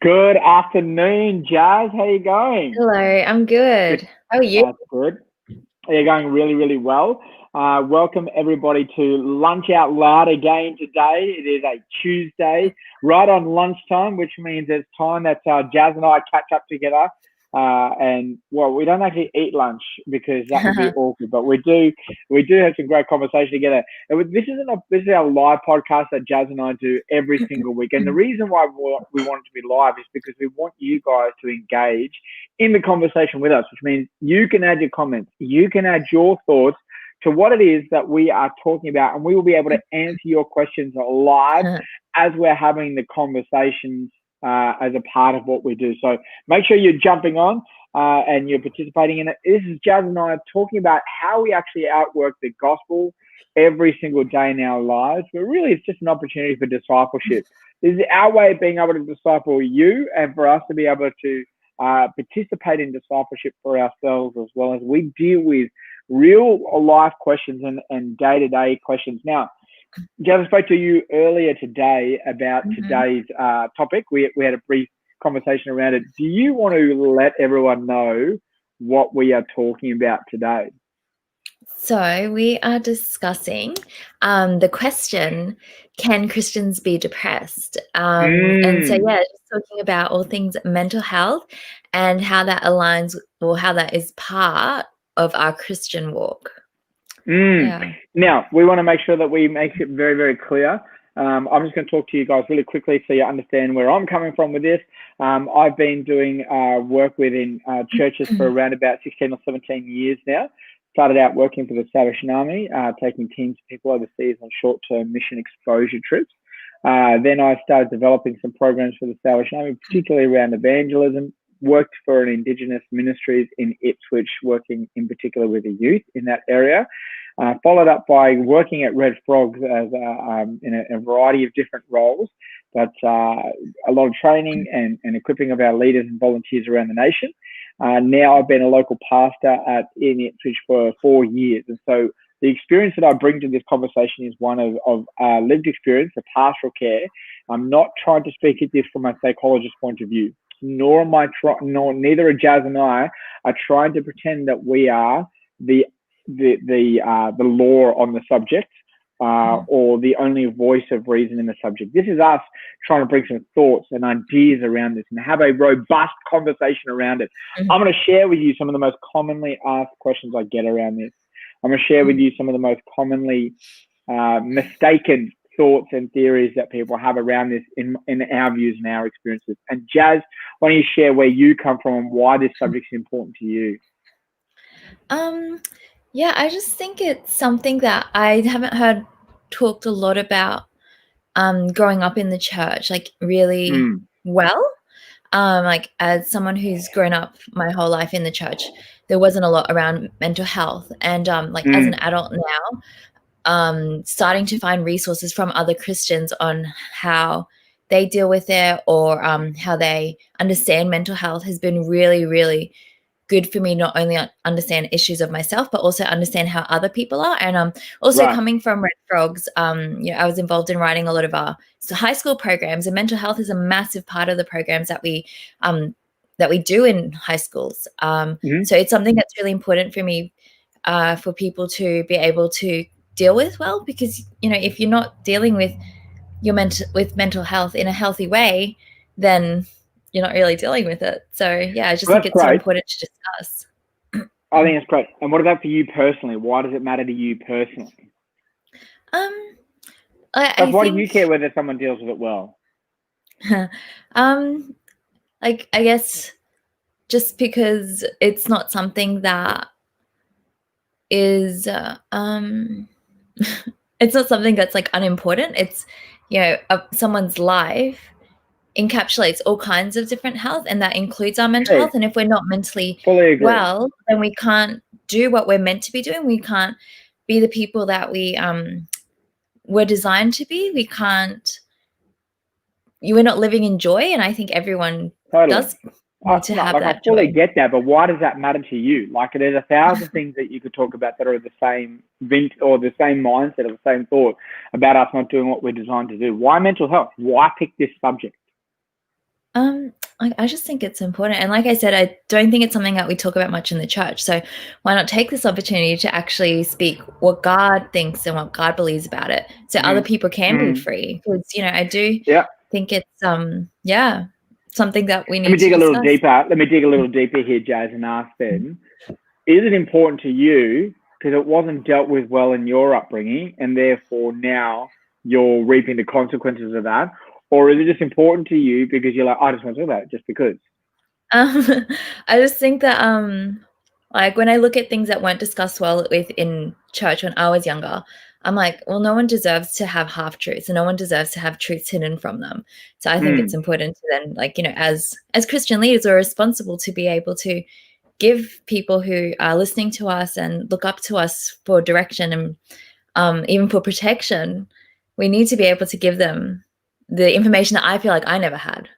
Good afternoon, Jazz. How you going? Hello, I'm good. How are you? That's good. You're going really, really well. Welcome everybody to Lunch Out Loud again today. It is a Tuesday, right on lunchtime, which means it's time that Jazz and I catch up together. We don't actually eat lunch because that would be awkward, but we do have some great conversation together. This is our live podcast that Jazz and I do every single week, and the reason why we want it to be live is because we want you guys to engage in the conversation with us, which means you can add your comments, you can add your thoughts to what it is that we are talking about, and we will be able to answer your questions live as we're having the conversations as a part of what we do. So make sure you're jumping on and you're participating in it. This is Jazz and I talking about how we actually outwork the gospel every single day in our lives, but really it's just an opportunity for discipleship. This is our way of being able to disciple you and for us to be able to participate in discipleship for ourselves, as well as we deal with real life questions and day-to-day questions. Now, Jazz, I spoke to you earlier today about today's topic. We had a brief conversation around it. Do you want to let everyone know what we are talking about today? So we are discussing the question, can Christians be depressed? And so, just talking about all things mental health and how that aligns or how that is part of our Christian walk. Yeah. Now, we want to make sure that we make it very, very clear. I'm just going to talk to you guys really quickly so you understand where I'm coming from with this. I've been doing work within churches for around about 16 or 17 years now. Started out working for the Salvation Army, taking teams of people overseas on short-term mission exposure trips. Then I started developing some programs for the Salvation Army, particularly around evangelism. Worked for an Indigenous ministries in Ipswich, working in particular with the youth in that area. Followed up by working at Red Frogs as in a variety of different roles, but a lot of training and equipping of our leaders and volunteers around the nation. Now I've been a local pastor in Ipswich for 4 years, and so the experience that I bring to this conversation is one of lived experience, of pastoral care. I'm not trying to speak at this from a psychologist's point of view. Neither are Jazz and I are trying to pretend that we are the law on the subject or the only voice of reason in the subject. This is us trying to bring some thoughts and ideas around this and have a robust conversation around it. I'm going to share with you some of the most commonly asked questions I get around this. I'm going to share with you some of the most commonly mistaken thoughts and theories that people have around this in our views and our experiences. And Jazz, why don't you share where you come from and why this subject is important to you? Yeah, I just think it's something that I haven't heard talked a lot about growing up in the church, like really well. Like as someone who's grown up my whole life in the church, there wasn't a lot around mental health. And as an adult now, starting to find resources from other Christians on how they deal with it or how they understand mental health has been really, really good for me, not only understand issues of myself, but also understand how other people are. And also coming from Red Frogs, I was involved in writing a lot of our high school programs, and mental health is a massive part of the programs that we do in high schools. So it's something that's really important for me for people to be able to deal with well, because if you're not dealing with mental health in a healthy way, then you're not really dealing with it. So I just think it's so important to discuss. I think it's great. And what about for you personally? Why does it matter to you personally? Why do you care whether someone deals with it well? I guess just because it's not something that is it's not something that's like unimportant. It's someone's life encapsulates all kinds of different health, and that includes our mental health. And if we're not mentally well, then we can't do what we're meant to be doing. We can't be the people that we were designed to be. We're not living in joy, and I think everyone does need to have that joy. I fully get that, but why does that matter to you? Like, there's 1,000 things that you could talk about that are the same or the same mindset or the same thought about us not doing what we're designed to do. Why mental health? Why pick this subject? I just think it's important. And like I said, I don't think it's something that we talk about much in the church. So why not take this opportunity to actually speak what God thinks and what God believes about it, so other people can be free? Because, I do think it's something that we need to discuss. Let me dig a little deeper here, Jazz, and ask then, is it important to you because it wasn't dealt with well in your upbringing and therefore now you're reaping the consequences of that? Or is it just important to you because you're like, I just want to talk about it just because? I just think that like when I look at things that weren't discussed well within church when I was younger, I'm like, well, no one deserves to have half truths, and no one deserves to have truths hidden from them. So I think it's important to then, like, as Christian leaders, we're responsible to be able to give people who are listening to us and look up to us for direction and even for protection, we need to be able to give them the information that I feel like I never had.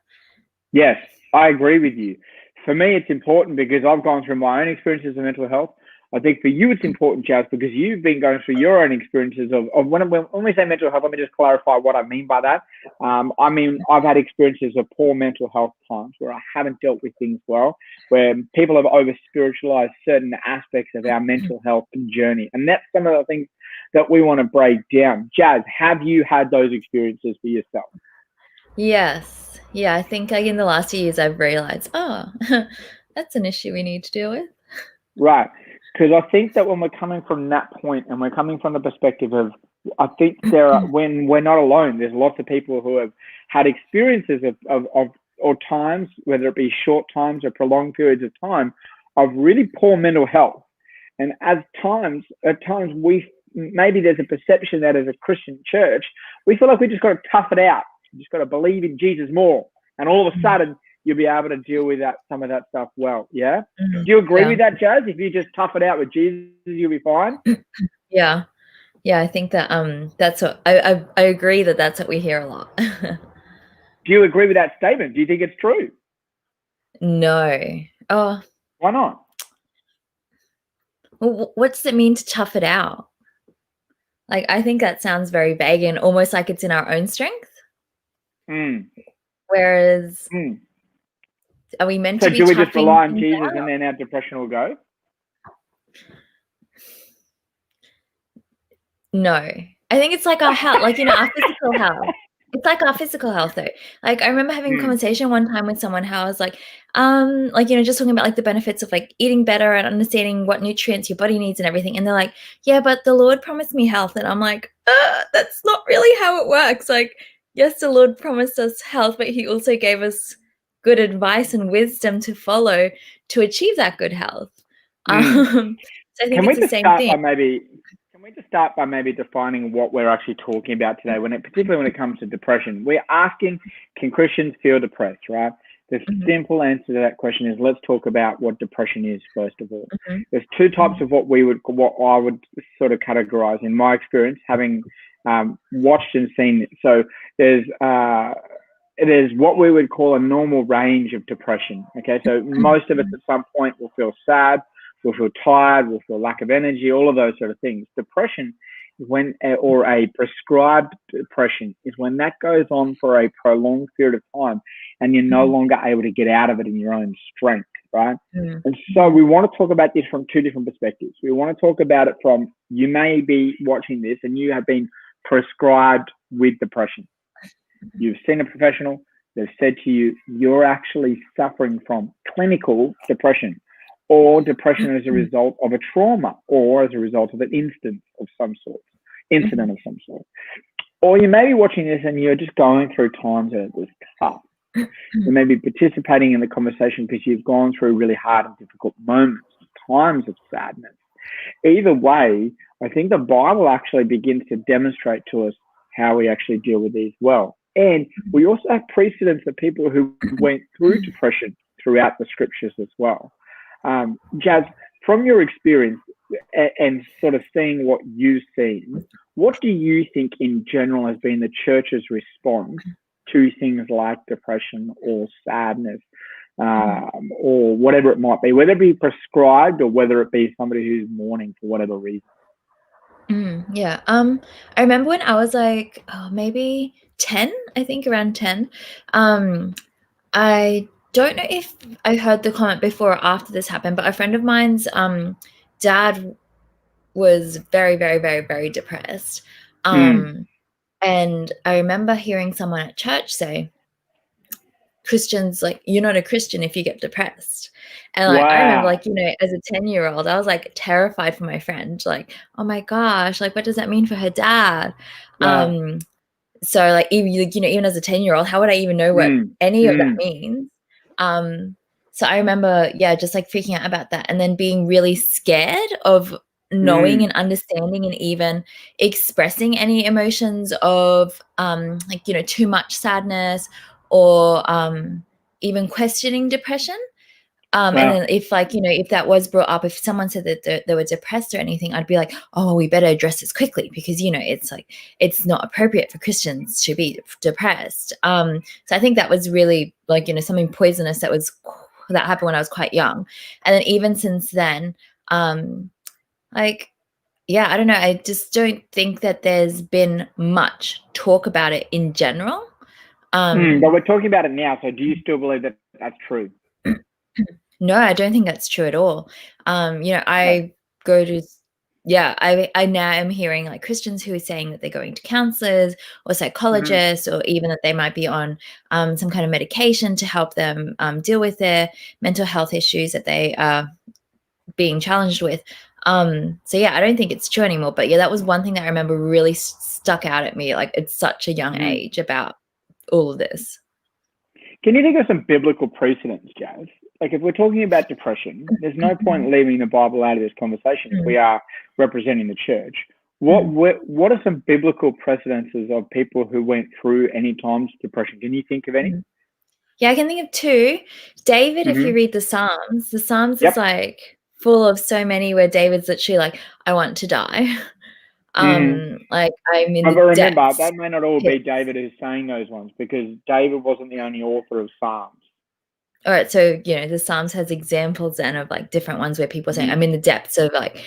Yes, I agree with you. For me, it's important because I've gone through my own experiences of mental health. I think for you, it's important, Jazz, because you've been going through your own experiences of when we say mental health, let me just clarify what I mean by that. I mean, I've had experiences of poor mental health times where I haven't dealt with things well, where people have over-spiritualized certain aspects of our mental health journey. And that's some of the things that we want to break down. Jazz, have you had those experiences for yourself? Yes. Yeah, I think in the last few years I've realized, that's an issue we need to deal with. Right. Because I think that when we're coming from that point and we're coming from the perspective of, I think when we're not alone, there's lots of people who have had experiences or times, whether it be short times or prolonged periods of time, of really poor mental health. And at times maybe there's a perception that as a Christian church, we feel like we just got to tough it out. You just got to believe in Jesus more. And all of a sudden, you'll be able to deal with some of that stuff well. Yeah. Do you agree with that, Jazz? If you just tough it out with Jesus, you'll be fine. Yeah. I think that that's what I agree that that's what we hear a lot. Do you agree with that statement? Do you think it's true? No. Oh. Why not? Well, what does it mean to tough it out? Like, I think that sounds very vague and almost like it's in our own strength. Whereas, are we meant to be? So do we just rely on Jesus and then our depression will go? No, I think it's like our health, like, our physical health. It's like our physical health, though. Like, I remember having a conversation one time with someone how I was like, just talking about like the benefits of like eating better and understanding what nutrients your body needs and everything. And they're like, yeah, but the Lord promised me health. And I'm like, that's not really how it works. Like, yes, the Lord promised us health, but he also gave us good advice and wisdom to follow to achieve that good health. So I think it's the same thing. Can we just start by maybe defining what we're actually talking about today, particularly when it comes to depression? We're asking, can Christians feel depressed, right? The simple answer to that question is, let's talk about what depression is, first of all. There's two types of what I would sort of categorize in my experience, having watched and seen it. So there's what we would call a normal range of depression. Okay, so most of us at some point will feel sad, we'll feel tired, we'll feel lack of energy, all of those sort of things. Depression is or a prescribed depression is when that goes on for a prolonged period of time and you're no longer able to get out of it in your own strength, right? And so we want to talk about this from two different perspectives. We want to talk about it from, you may be watching this and you have been prescribed with depression. You've seen a professional, they've said to you, you're actually suffering from clinical depression, or depression as a result of a trauma, or as a result of an incident of some sort. Or you may be watching this and you're just going through times that it was tough. You may be participating in the conversation because you've gone through really hard and difficult moments, times of sadness. Either way, I think the Bible actually begins to demonstrate to us how we actually deal with these well. And we also have precedents of people who went through depression throughout the scriptures as well. Jazz, from your experience and sort of seeing what you've seen, what do you think in general has been the church's response to things like depression or sadness, or whatever it might be, whether it be prescribed or whether it be somebody who's mourning for whatever reason? Yeah. I remember when I was like, maybe 10, I think around 10, I don't know if I heard the comment before or after this happened, but a friend of mine's dad was very, very, very, very depressed. And I remember hearing someone at church say, Christians, like, you're not a Christian if you get depressed. And like, I remember, Wow. like, you know, as a 10-year-old, I was like terrified for my friend, like, oh my gosh, like, what does that mean for her dad? Wow. So like, even, you know, even as a 10-year-old, how would I even know what any of that means? So I remember, yeah, just like freaking out about that, and then being really scared of knowing and understanding and even expressing any emotions of like, you know, too much sadness or even questioning depression. Wow. And then if, like, you know, if that was brought up, if someone said that they were depressed or anything, I'd be like, oh, we better address this quickly because, you know, it's like, it's not appropriate for Christians to be depressed. So I think that was really, like, you know, something poisonous that happened when I was quite young. And then even since then, like, yeah, I don't know. I just don't think that there's been much talk about it in general. But we're talking about it now. So do you still believe that that's true? No, I don't think that's true at all. You know, I go to, I now am hearing like Christians who are saying that they're going to counselors or psychologists, or even that they might be on some kind of medication to help them deal with their mental health issues that they are being challenged with. So yeah, I don't think it's true anymore. But yeah, that was one thing that I remember really stuck out at me, like at such a young age, about all of this. Can you think of some biblical precedents, Jazz? Like, if we're talking about depression, there's no point leaving the Bible out of this conversation if we are representing the church. What are some biblical precedences of people who went through any times of depression? Can you think of any? Yeah, I can think of two. David, if you read the Psalms is like full of so many where David's literally like, I want to die. Like, I'm in But the remember, depths. that may not all be David who's saying those ones, because David wasn't the only author of Psalms. All right, so, you know, the Psalms has examples then of like different ones where people say, I'm in the depths of like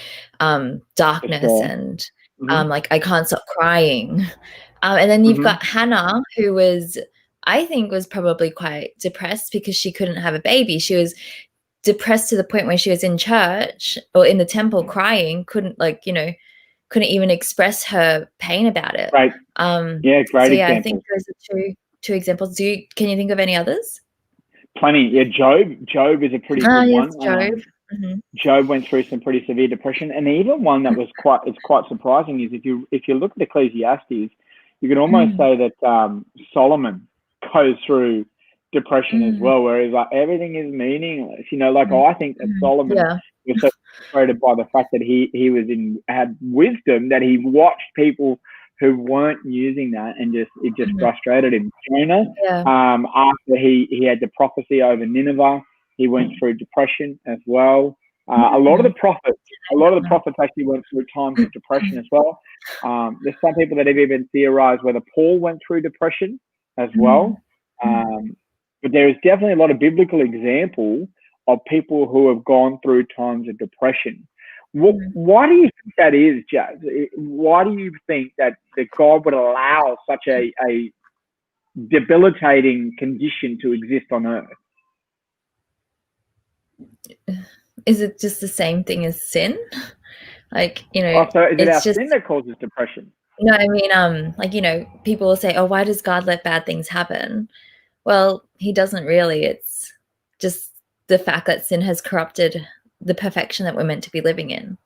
darkness and like, I can't stop crying. And then you've got Hannah, who I think was probably quite depressed because she couldn't have a baby. She was depressed to the point where she was in church or in the temple crying, couldn't even express her pain about it. Right. Yeah, great so yeah, examples. I think those are two examples. Can you think of any others? Plenty. Yeah, Job is a pretty good one. Job. Job went through some pretty severe depression, and even one that was quite surprising is if you look at Ecclesiastes, you can almost say that Solomon goes through depression as well, where he's like, everything is meaningless. You know, like I think that Solomon was so frustrated by the fact that he had wisdom, that he watched people who weren't using that, and it just frustrated him. Jonah, after he had the prophecy over Nineveh, he went through depression as well. A lot of the prophets actually went through times of depression as well. There's some people that have even theorized whether Paul went through depression as well. But there is definitely a lot of biblical example of people who have gone through times of depression. Why do you think that is, Jazz? Why do you think that God would allow such a debilitating condition to exist on earth? Is it just the same thing as sin? Like, you know, so is it our sin that causes depression? No, I mean, like, you know, people will say, oh, why does God let bad things happen? Well, he doesn't really. It's just the fact that sin has corrupted the perfection that we're meant to be living in.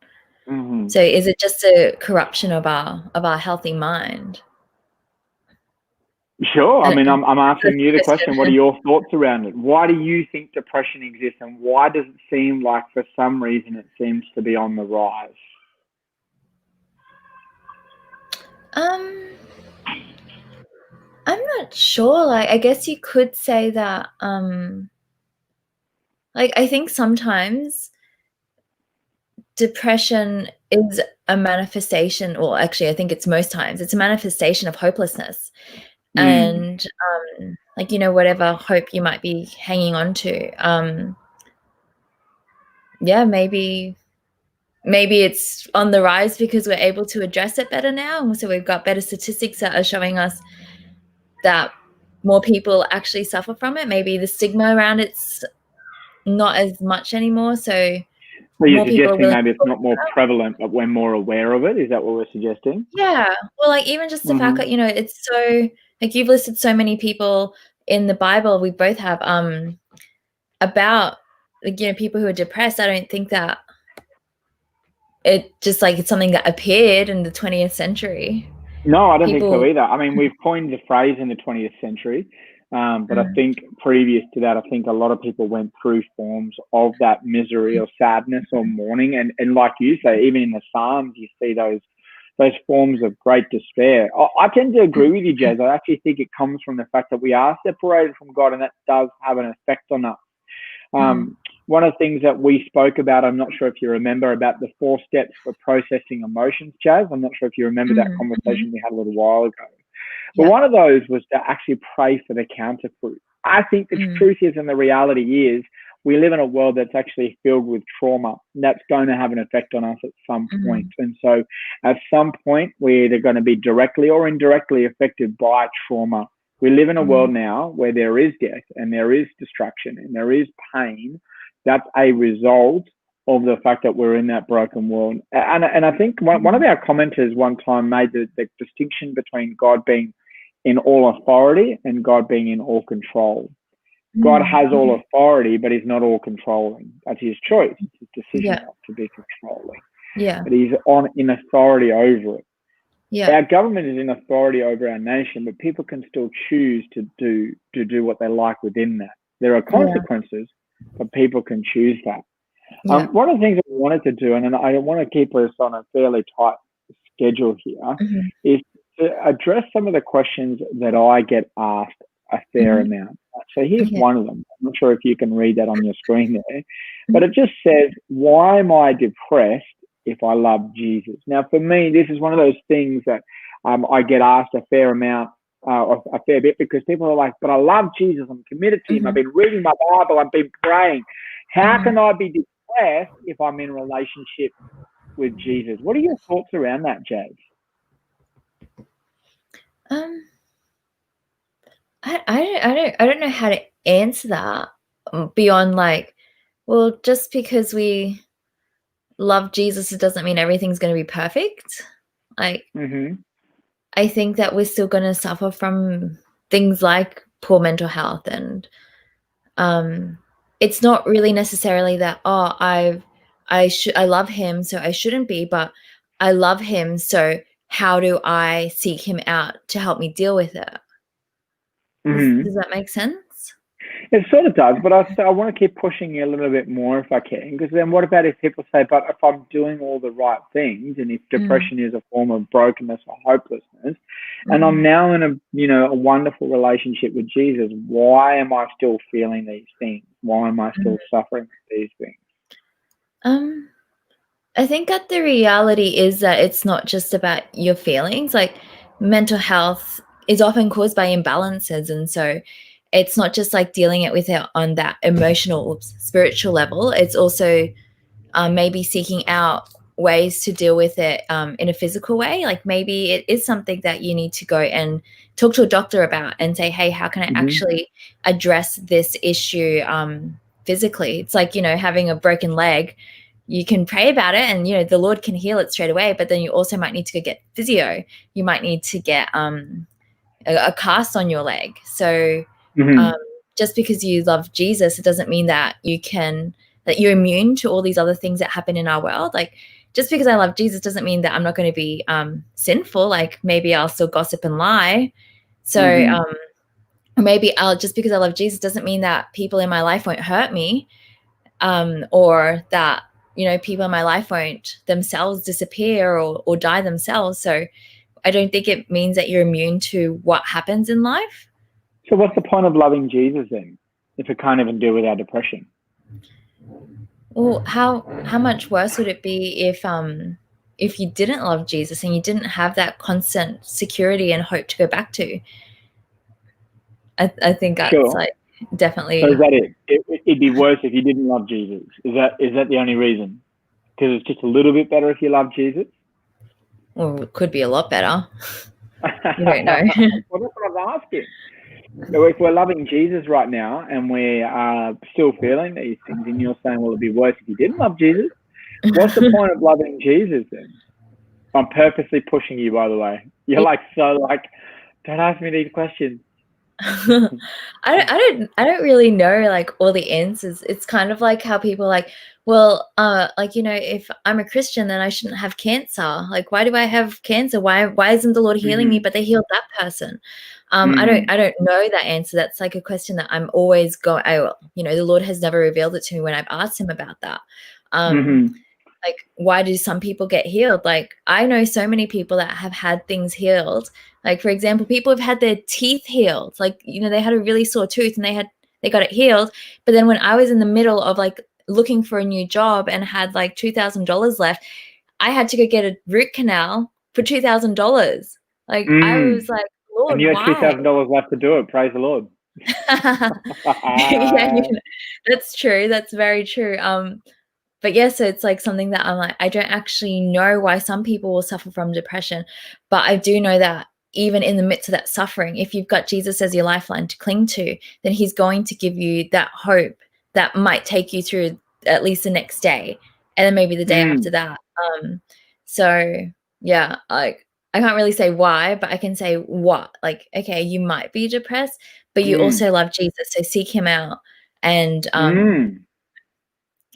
So is it just a corruption of our healthy mind? Sure. I mean, I'm asking you the question. What are your thoughts around it? Why do you think depression exists, and why does it seem like for some reason it seems to be on the rise? I'm not sure. Like, I guess you could say that, like, I think sometimes depression is a manifestation, or actually, I think it's most times, it's a manifestation of hopelessness. And, like, you know, whatever hope you might be hanging on to, yeah, maybe it's on the rise because we're able to address it better now. And so we've got better statistics that are showing us that more people actually suffer from it. Maybe the stigma around it's not as much anymore. So you're suggesting maybe it's not more prevalent, but we're more aware of it. Is that what we're suggesting? Yeah. Well, like even just the fact that, it's so, like you've listed so many people in the Bible, we both have, about, like, people who are depressed. I don't think that it just like it's something that appeared in the 20th century. No, I don't think so either. I mean, we've coined the phrase in the 20th century, but I think previous to that, I think a lot of people went through forms of that misery or sadness or mourning. And like you say, even in the Psalms, you see those forms of great despair. I tend to agree with you, Jazz. I actually think it comes from the fact that we are separated from God, and that does have an effect on us. One of the things that we spoke about, I'm not sure if you remember, about the 4 steps for processing emotions, Jazz. I'm not sure if you remember that conversation we had a little while ago. But one of those was to actually pray for the counter truth. I think the truth is, and the reality is, we live in a world that's actually filled with trauma. That's going to have an effect on us at some point. And so at some point, we're either going to be directly or indirectly affected by trauma. We live in a world now where there is death and there is destruction and there is pain. That's a result of the fact that we're in that broken world. And I think one of our commenters one time made the distinction between God being in all authority and God being in all control. God has all authority, but he's not all controlling. That's his choice. It's his decision not to be controlling. Yeah. But he's in authority over it. Yeah. Our government is in authority over our nation, but people can still choose to do what they like within that. There are consequences, but people can choose that. Yeah. One of the things I wanted to do, and I want to keep us on a fairly tight schedule here, is to address some of the questions that I get asked a fair amount. So here's one of them. I'm not sure if you can read that on your screen there, but it just says, why am I depressed if I love Jesus? Now, for me, this is one of those things that I get asked a fair amount, a fair bit, because people are like, but I love Jesus. I'm committed to him. I've been reading my Bible. I've been praying. How can I be depressed if I'm in a relationship with Jesus? What are your thoughts around that, Jazz? I don't know how to answer that beyond like, well, just because we love Jesus, it doesn't mean everything's going to be perfect. Like, I think that we're still going to suffer from things like poor mental health, and it's not really necessarily that, I love him, so I shouldn't be, but I love him, so how do I seek him out to help me deal with it? Does that make sense? It sort of does, but I want to keep pushing you a little bit more if I can, because then what about if people say, but if I'm doing all the right things, and if depression is a form of brokenness or hopelessness, and I'm now in a wonderful relationship with Jesus, why am I still feeling these things? Why am I still suffering these things? I think that the reality is that it's not just about your feelings. Like, mental health is often caused by imbalances, and so it's not just like dealing with it on that emotional, spiritual level. It's also maybe seeking out ways to deal with it in a physical way. Like, maybe it is something that you need to go and talk to a doctor about and say, hey, how can I actually address this issue physically? It's like, having a broken leg. You can pray about it and, the Lord can heal it straight away, but then you also might need to go get physio. You might need to get a cast on your leg. So just because you love Jesus, it doesn't mean that you're immune to all these other things that happen in our world. Like, just because I love Jesus doesn't mean that I'm not going to be sinful. Like, maybe I'll still gossip and lie. So, or maybe just because I love Jesus doesn't mean that people in my life won't hurt me, or that, people in my life won't themselves disappear or die themselves. So I don't think it means that you're immune to what happens in life. So what's the point of loving Jesus then, if it can't even deal with our depression? Well, how much worse would it be if you didn't love Jesus and you didn't have that constant security and hope to go back to? I think that's like definitely. So is that it? It'd be worse if you didn't love Jesus. Is that the only reason? Because it's just a little bit better if you love Jesus? Well, it could be a lot better. You don't know. Well, that's what I'm asking. So if we're loving Jesus right now and we are still feeling these things, and you're saying, well, it'd be worse if you didn't love Jesus, what's the point of loving Jesus then? I'm purposely pushing you, by the way. You're like, don't ask me these questions. I don't really know like all the answers. It's kind of like how people like, well, like, you know, if I'm a Christian, then I shouldn't have cancer. Like, why do I have cancer? Why isn't the Lord healing me? But they healed that person. I don't know that answer. That's like a question that I'm always going. You know, the Lord has never revealed it to me when I've asked him about that. Like, why do some people get healed? Like, I know so many people that have had things healed. Like, for example, people have had their teeth healed. Like, you know, they had a really sore tooth and they got it healed. But then when I was in the middle of like looking for a new job and had like $2,000 left, I had to go get a root canal for $2,000. Like, I was like, Lord, and you had why? $2,000 left to do it. Praise the Lord. Yeah, that's true. That's very true. But yeah, so it's like something that I'm like, I don't actually know why some people will suffer from depression, but I do know that even in the midst of that suffering, if you've got Jesus as your lifeline to cling to, then he's going to give you that hope that might take you through at least the next day and then maybe the day after that. So yeah, like I can't really say why, but I can say what. Like, okay, you might be depressed, but you also love Jesus, so seek him out and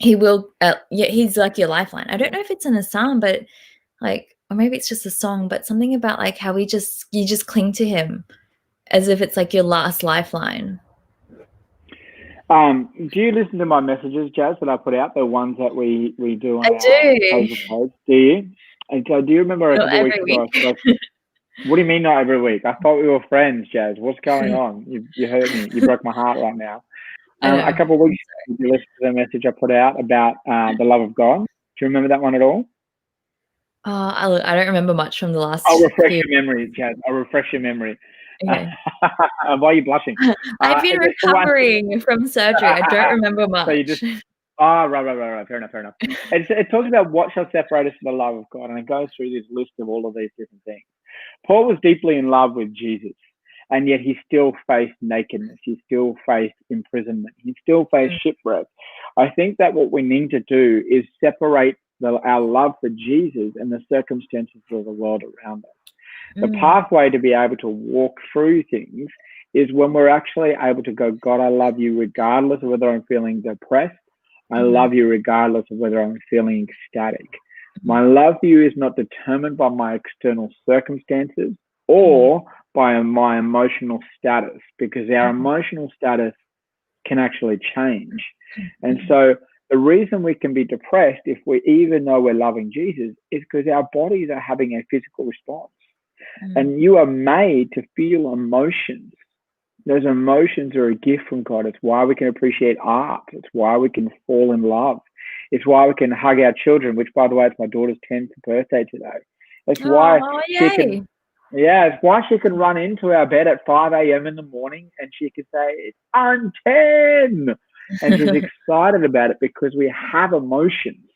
he will, he's like your lifeline. I don't know if it's in a psalm, but like, or maybe it's just a song, but something about like how you just cling to him as if it's like your last lifeline. Do you listen to my messages, Jazz, that I put out? The ones that we do on I our do. page? Do you? And so do you remember a couple of weeks ago? What do you mean not every week? I thought we were friends, Jazz. What's going on? You hurt me. You broke my heart right now. A couple of weeks ago, you listened to the message I put out about the love of God. Do you remember that one at all? I don't remember much from the last. I'll refresh your memory, Jazz. I'll refresh your memory. Okay. Why are you blushing? I've been recovering from surgery. I don't remember much. So you just, right. Fair enough. It talks about what shall separate us from the love of God, and it goes through this list of all of these different things. Paul was deeply in love with Jesus, and yet he still faced nakedness. He still faced imprisonment. He still faced shipwreck. I think that what we need to do is separate our love for Jesus and the circumstances of the world around us. The pathway to be able to walk through things is when we're actually able to go, God, I love you regardless of whether I'm feeling depressed. I love you regardless of whether I'm feeling ecstatic. My love for you is not determined by my external circumstances or by my emotional status, because our emotional status can actually change. And so the reason we can be depressed, if we even though we're loving Jesus, is because our bodies are having a physical response. And you are made to feel emotions. Those emotions are a gift from God. It's why we can appreciate art. It's why we can fall in love. It's why we can hug our children, which, by the way, it's my daughter's 10th birthday today. It's why it's why she can run into our bed at 5 a.m. in the morning and she can say, I'm 10. And she's excited about it because we have emotions.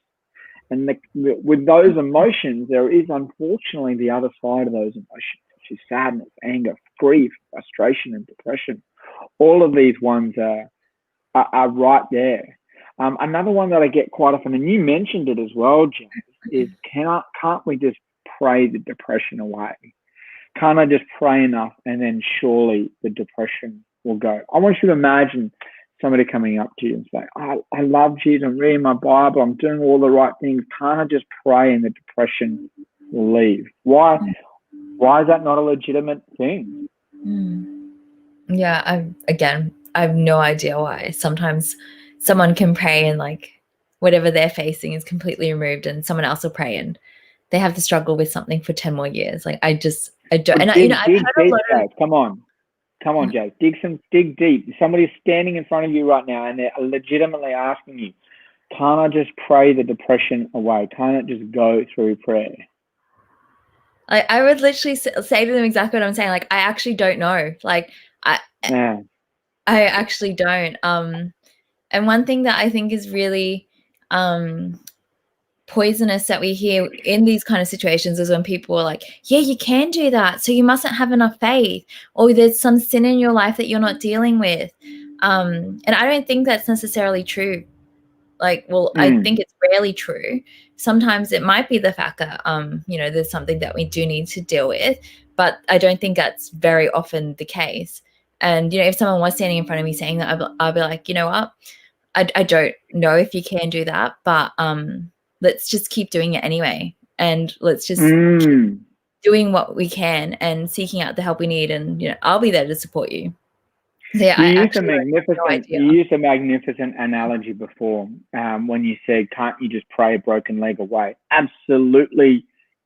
And with those emotions, there is unfortunately the other side of those emotions, which is sadness, anger, grief, frustration, and depression. All of these ones are right there. Another one that I get quite often, and you mentioned it as well, James, is can't we just pray the depression away? Can't I just pray enough and then surely the depression will go? I want you to imagine somebody coming up to you and say, I love Jesus, I'm reading my Bible, I'm doing all the right things. Can't I just pray and the depression will leave? Why is that not a legitimate thing? Yeah, I have no idea why. Sometimes someone can pray and like whatever they're facing is completely removed, and someone else will pray and they have to struggle with something for 10 more years. Like I don't. And I've heard a lot of. Come on, Jay. Dig deep. Somebody's standing in front of you right now and they're legitimately asking you, can't I just pray the depression away? Can't it just go through prayer? I would literally say to them exactly what I'm saying. Like, I actually don't know. Like, I actually don't. And one thing that I think is really poisonous that we hear in these kind of situations is when people are like, yeah, you can do that, so you mustn't have enough faith, or there's some sin in your life that you're not dealing with. And I don't think that's necessarily true. Like, well, I think it's rarely true. Sometimes it might be the fact that, there's something that we do need to deal with, but I don't think that's very often the case. And, if someone was standing in front of me saying that, I'll be like, you know what? I don't know if you can do that, but let's just keep doing it anyway. And let's just keep doing what we can and seeking out the help we need. And, I'll be there to support you. So, yeah, you used a magnificent analogy before when you said, can't you just pray a broken leg away? Absolutely,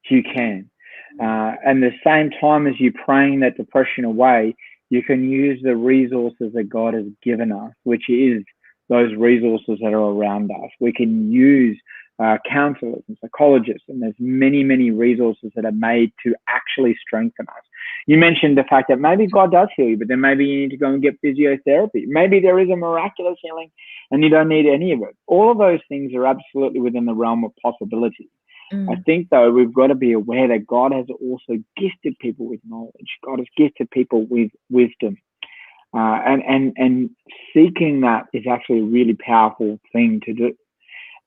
you can. And the same time as you praying that depression away, you can use the resources that God has given us, which is those resources that are around us. We can use counselors and psychologists, and there's many, many resources that are made to actually strengthen us. You mentioned the fact that maybe God does heal you, but then maybe you need to go and get physiotherapy. Maybe there is a miraculous healing and you don't need any of it. All of those things are absolutely within the realm of possibility. I think, though, we've got to be aware that God has also gifted people with knowledge. God has gifted people with wisdom. And seeking that is actually a really powerful thing to do.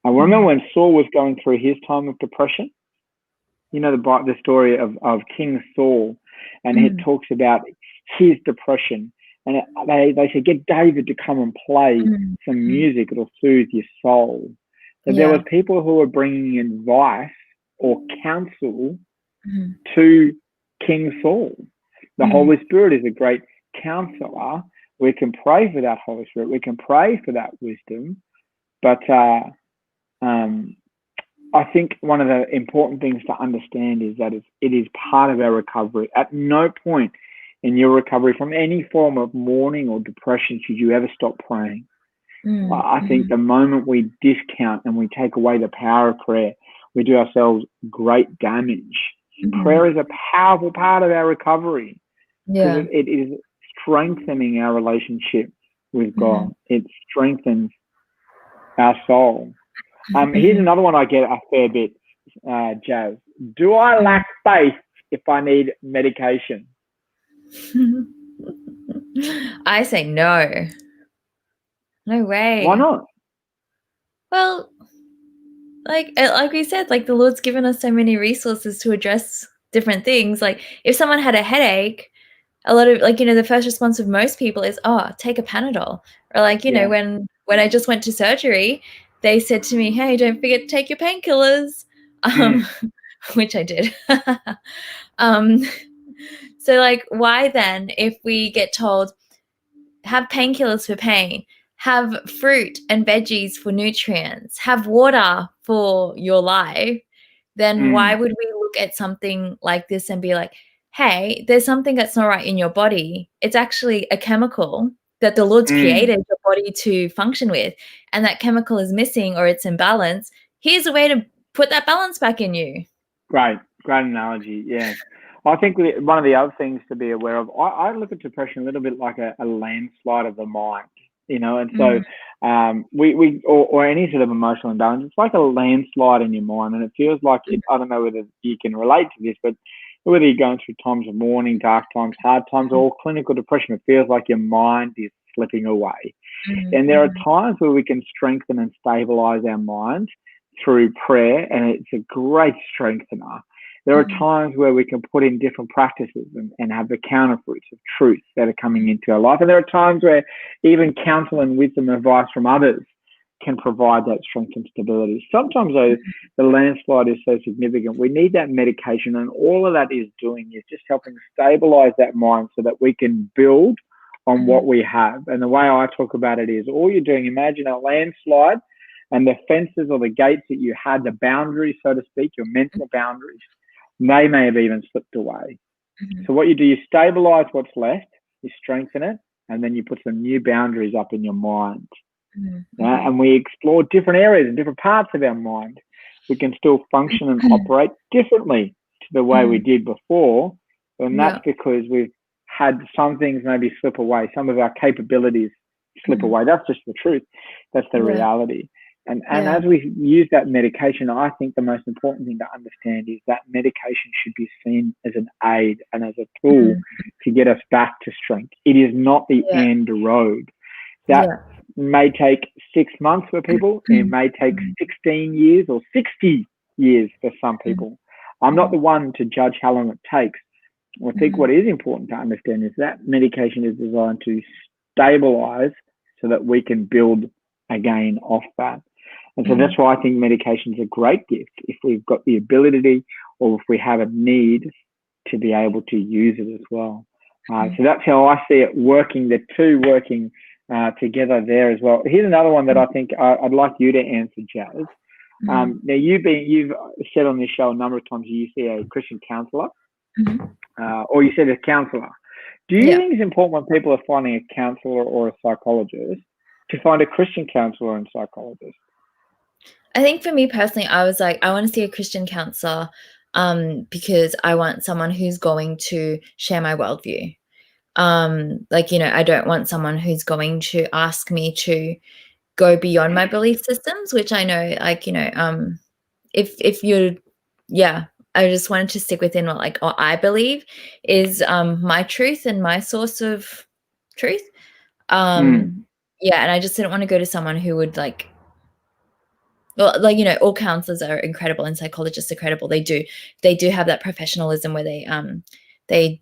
I remember when Saul was going through his time of depression, the story of King Saul, and it talks about his depression. And they said, get David to come and play some music. It'll soothe your soul. So there were people who were bringing advice or counsel to King Saul. The Holy Spirit is a great counselor. We can pray for that Holy Spirit. We can pray for that wisdom. But I think one of the important things to understand is that it is part of our recovery. At no point in your recovery from any form of mourning or depression should you ever stop praying. I think the moment we discount and we take away the power of prayer, we do ourselves great damage. Prayer is a powerful part of our recovery. Because it is strengthening our relationship with God. It strengthens our soul. Here's another one I get a fair bit, Jazz. Do I lack faith if I need medication? I say no. No way. Why not? Well, like we said, like the Lord's given us so many resources to address different things. Like if someone had a headache, a lot of the first response of most people is, oh, take a Panadol. Or when I just went to surgery, they said to me, hey, don't forget to take your painkillers, which I did. So why then, if we get told, have painkillers for pain, have fruit and veggies for nutrients, have water for your life, then why would we look at something like this and be like, hey, there's something that's not right in your body. It's actually a chemical that the Lord's created your body to function with, and that chemical is missing or it's imbalance. Here's a way to put that balance back in you. Great analogy, yeah. I think one of the other things to be aware of, I look at depression a little bit like a landslide of the mind, and so or any sort of emotional imbalance, it's like a landslide in your mind, and it feels like, I don't know whether you can relate to this, but whether you're going through times of mourning, dark times, hard times, or clinical depression, it feels like your mind is slipping away. And there are times where we can strengthen and stabilize our mind through prayer, and it's a great strengthener. There are times where we can put in different practices and have the counterfruits of truth that are coming into our life. And there are times where even counsel and wisdom and advice from others can provide that strength and stability. Sometimes, though, the landslide is so significant, we need that medication, and all of that is doing is just helping stabilize that mind so that we can build on what we have. And the way I talk about it is, all you're doing, imagine a landslide and the fences or the gates that you had, the boundaries, so to speak, your mental boundaries, they may have even slipped away. So what you do, you stabilize what's left, you strengthen it, and then you put some new boundaries up in your mind. And we explore different areas and different parts of our mind. We can still function and operate differently to the way we did before. And that's because we've had some things maybe slip away, some of our capabilities slip away. That's just the truth. That's the reality. And as we use that medication, I think the most important thing to understand is that medication should be seen as an aid and as a tool to get us back to strength. It is not the end road. That may take 6 months for people. It may take 16 years or 60 years for some people. I'm not the one to judge how long it takes. I think what is important to understand is that medication is designed to stabilize so that we can build again off that. And so that's why I think medication is a great gift if we've got the ability or if we have a need to be able to use it as well. So that's how I see it working, the two working together there as well. Here's another one that I think I'd like you to answer, Jazz. Now, you've said on this show a number of times you see a Christian counselor, or you said a counselor. Do you think it's important when people are finding a counselor or a psychologist to find a Christian counselor and psychologist? I think for me personally, I was like, I want to see a Christian counselor because I want someone who's going to share my worldview. Like, you know, I don't want someone who's going to ask me to go beyond my belief systems, which I know, like, you know, if you're, I just wanted to stick within what I believe is my truth and my source of truth. And I just didn't want to go to someone who would well, you know, all counselors are incredible and psychologists are incredible. They do have that professionalism where they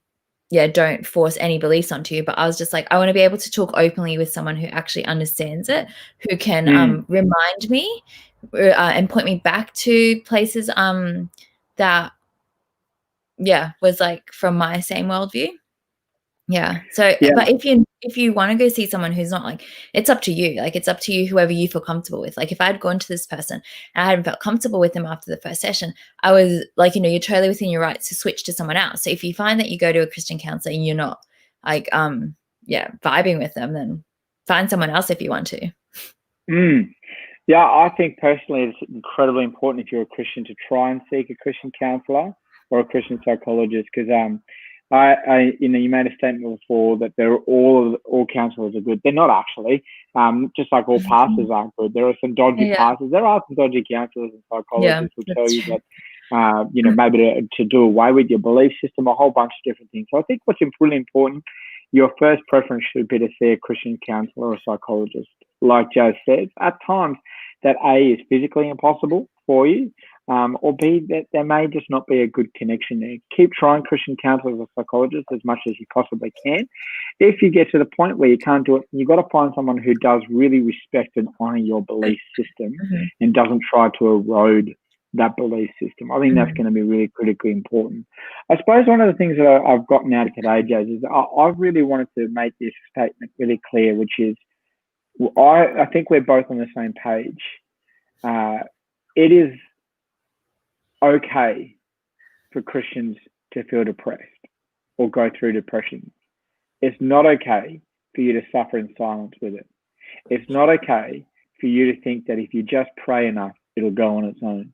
don't force any beliefs onto you. But I was just like, I want to be able to talk openly with someone who actually understands it, who can remind me and point me back to places that was like from my same worldview. So but if you want to go see someone who's not, like, it's up to you. Like, it's up to you, whoever you feel comfortable with. Like, if I'd gone to this person and I hadn't felt comfortable with them after the first session, I was like, you know, you're totally within your rights to switch to someone else. So if you find that you go to a Christian counselor and you're not like vibing with them, then find someone else if you want to. Yeah, I think personally it's incredibly important if you're a Christian to try and seek a Christian counselor or a Christian psychologist, because I you know, you made a statement before that all counselors are good. They're not actually. Just like all pastors aren't good. There are some dodgy pastors. There are some dodgy counselors and psychologists who tell you that you know, maybe to do away with your belief system, a whole bunch of different things. So I think what's really important, your first preference should be to see a Christian counselor or psychologist. Like Joe said, at times that A is physically impossible for you. Or B, that there may just not be a good connection there. Keep trying Christian counselors or psychologists as much as you possibly can. If you get to the point where you can't do it, you've got to find someone who does really respect and honor your belief system and doesn't try to erode that belief system. I think that's going to be really critically important. I suppose one of the things that I've gotten out of today, Jazz, is I really wanted to make this statement really clear, which is I think we're both on the same page. It is okay for Christians to feel depressed or go through depression. It's not okay for you to suffer in silence with it. It's not okay for you to think that if you just pray enough, it'll go on its own.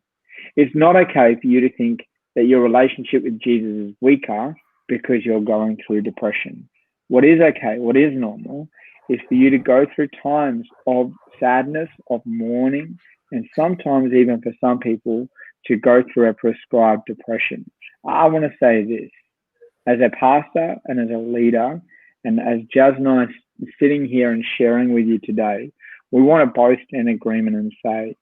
It's not okay for you to think that your relationship with Jesus is weaker because you're going through depression. What is okay, what is normal, is for you to go through times of sadness, of mourning, and sometimes even for some people to go through a prescribed depression. I want to say this, as a pastor and as a leader, and as Jazz and I sitting here and sharing with you today, we want to both stand in agreement and say,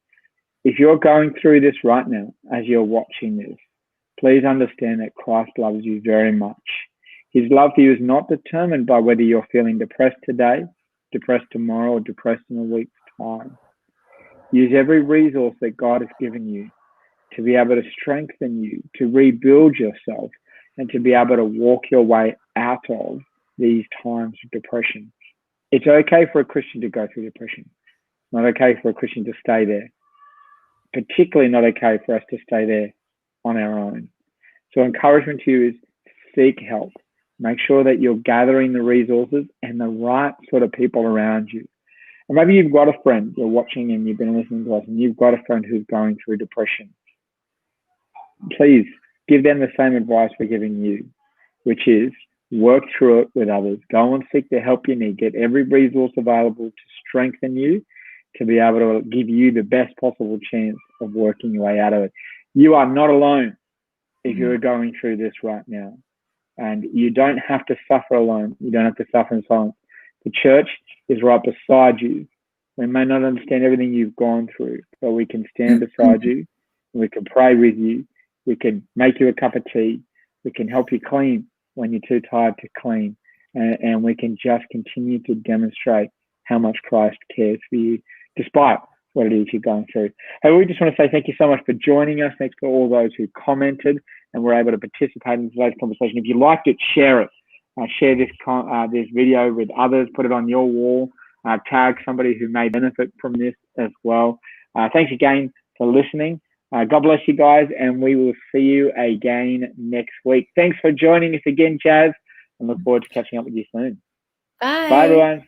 if you're going through this right now, as you're watching this, please understand that Christ loves you very much. His love for you is not determined by whether you're feeling depressed today, depressed tomorrow, or depressed in a week's time. Use every resource that God has given you to be able to strengthen you, to rebuild yourself, and to be able to walk your way out of these times of depression. It's okay for a Christian to go through depression. Not okay for a Christian to stay there. Particularly not okay for us to stay there on our own. So encouragement to you is seek help. Make sure that you're gathering the resources and the right sort of people around you. And maybe you've got a friend, you're watching and you've been listening to us, and you've got a friend who's going through depression. Please give them the same advice we're giving you, which is work through it with others. Go and seek the help you need. Get every resource available to strengthen you, to be able to give you the best possible chance of working your way out of it. You are not alone if you're going through this right now. And you don't have to suffer alone. You don't have to suffer in silence. The church is right beside you. We may not understand everything you've gone through, but we can stand beside you. We can pray with you. We can make you a cup of tea. We can help you clean when you're too tired to clean. And we can just continue to demonstrate how much Christ cares for you, despite what it is you're going through. Hey, we just want to say thank you so much for joining us. Thanks for all those who commented and were able to participate in today's conversation. If you liked it, share it. Share this video with others. Put it on your wall. Tag somebody who may benefit from this as well. Thanks again for listening. God bless you guys, and we will see you again next week. Thanks for joining us again, Jazz, and look forward to catching up with you soon. Bye. Bye, everyone.